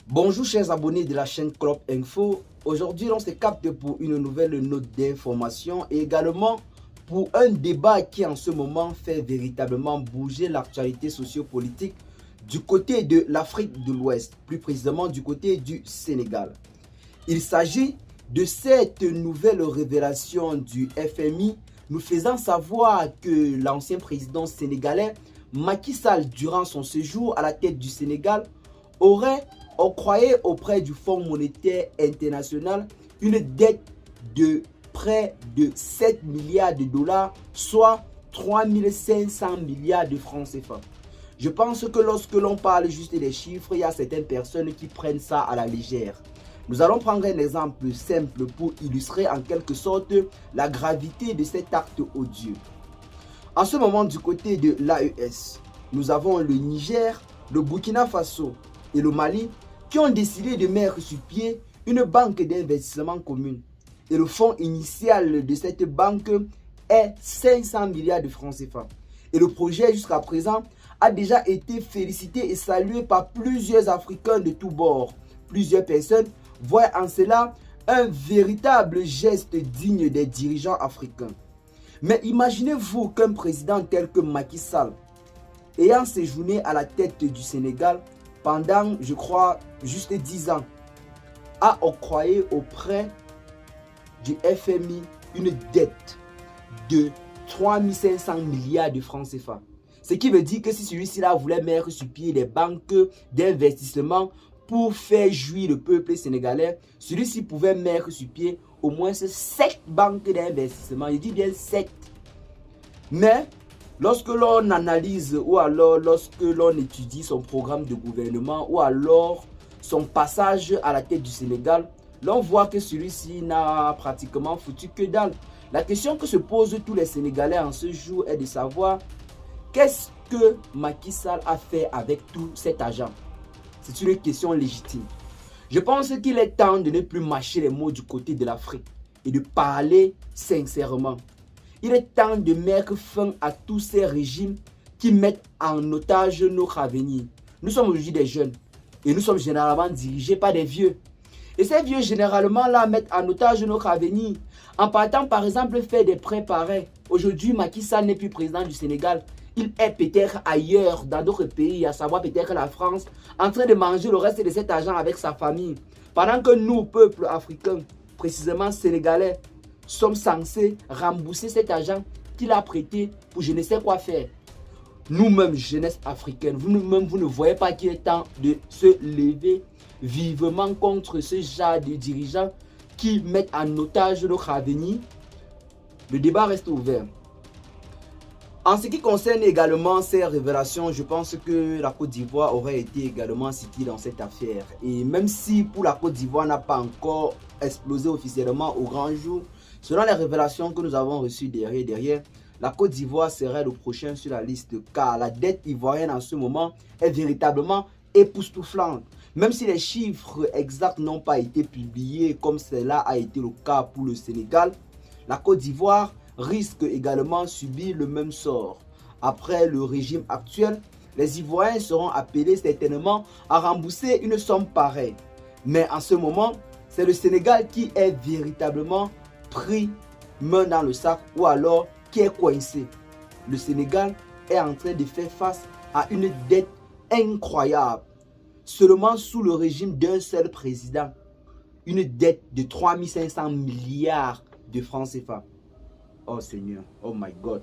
Bonjour chers abonnés de la chaîne Crop Info. Aujourd'hui, on se capte pour une nouvelle note d'information et également pour un débat qui en ce moment fait véritablement bouger l'actualité sociopolitique du côté de l'Afrique de l'Ouest, plus précisément du côté du Sénégal. Il s'agit de cette nouvelle révélation du FMI nous faisant savoir que l'ancien président sénégalais Macky Sall, durant son séjour à la tête du Sénégal, aurait octroyé auprès du Fonds monétaire international une dette de près de 7 milliards de dollars, soit 3500 milliards de francs CFA. Je pense que lorsque l'on parle juste des chiffres, il y a certaines personnes qui prennent ça à la légère. Nous allons prendre un exemple simple pour illustrer en quelque sorte la gravité de cet acte odieux. En ce moment, du côté de l'AES, nous avons le Niger, le Burkina Faso et le Mali qui ont décidé de mettre sur pied une banque d'investissement commune. Et le fonds initial de cette banque est 500 milliards de francs CFA. Et le projet jusqu'à présent a déjà été félicité et salué par plusieurs Africains de tous bords. Plusieurs personnes voient en cela un véritable geste digne des dirigeants africains. Mais imaginez-vous qu'un président tel que Macky Sall, ayant séjourné à la tête du Sénégal pendant, je crois, juste 10 ans, a octroyé auprès du FMI une dette de 3500 milliards de francs CFA. Ce qui veut dire que si celui-ci-là voulait mettre sur pied des banques d'investissement pour faire jouir le peuple sénégalais, celui-ci pouvait mettre sur pied au moins 7 banques d'investissement. Je dis bien 7. Mais lorsque l'on analyse ou alors lorsque l'on étudie son programme de gouvernement ou alors son passage à la tête du Sénégal, l'on voit que celui-ci n'a pratiquement foutu que dalle. La question que se posent tous les Sénégalais en ce jour est de savoir qu'est-ce que Macky Sall a fait avec tout cet argent. C'est une question légitime. Je pense qu'il est temps de ne plus mâcher les mots du côté de l'Afrique et de parler sincèrement. Il est temps de mettre fin à tous ces régimes qui mettent en otage notre avenir. Nous sommes aujourd'hui des jeunes et nous sommes généralement dirigés par des vieux. Et ces vieux généralement là mettent en otage notre avenir en partant par exemple faire des prêts pareils. Aujourd'hui, Macky Sall n'est plus président du Sénégal. Il est peut-être ailleurs, dans d'autres pays, à savoir peut-être la France, en train de manger le reste de cet argent avec sa famille. Pendant que nous, peuple africain, précisément sénégalais, sommes censés rembourser cet argent qu'il a prêté pour je ne sais quoi faire. Nous-mêmes, jeunesse africaine, vous-même, vous ne voyez pas qu'il est temps de se lever vivement contre ce genre de dirigeants qui mettent en otage notre avenir. Le débat reste ouvert. En ce qui concerne également ces révélations, je pense que la Côte d'Ivoire aurait été également citée dans cette affaire. Et même si pour la Côte d'Ivoire n'a pas encore explosé officiellement au grand jour, selon les révélations que nous avons reçues derrière, la Côte d'Ivoire serait le prochain sur la liste car la dette ivoirienne en ce moment est véritablement époustouflante. Même si les chiffres exacts n'ont pas été publiés comme cela a été le cas pour le Sénégal, la Côte d'Ivoire risque également de subir le même sort. Après le régime actuel, les Ivoiriens seront appelés certainement à rembourser une somme pareille. Mais en ce moment, c'est le Sénégal qui est véritablement pris main dans le sac ou alors qui est coincé. Le Sénégal est en train de faire face à une dette incroyable. Seulement sous le régime d'un seul président, une dette de 3500 milliards de francs CFA. Oh Seigneur, oh my God.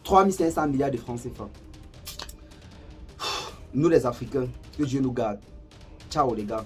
3500 milliards de francs CFA. Nous les Africains, que Dieu nous garde. Ciao les gars.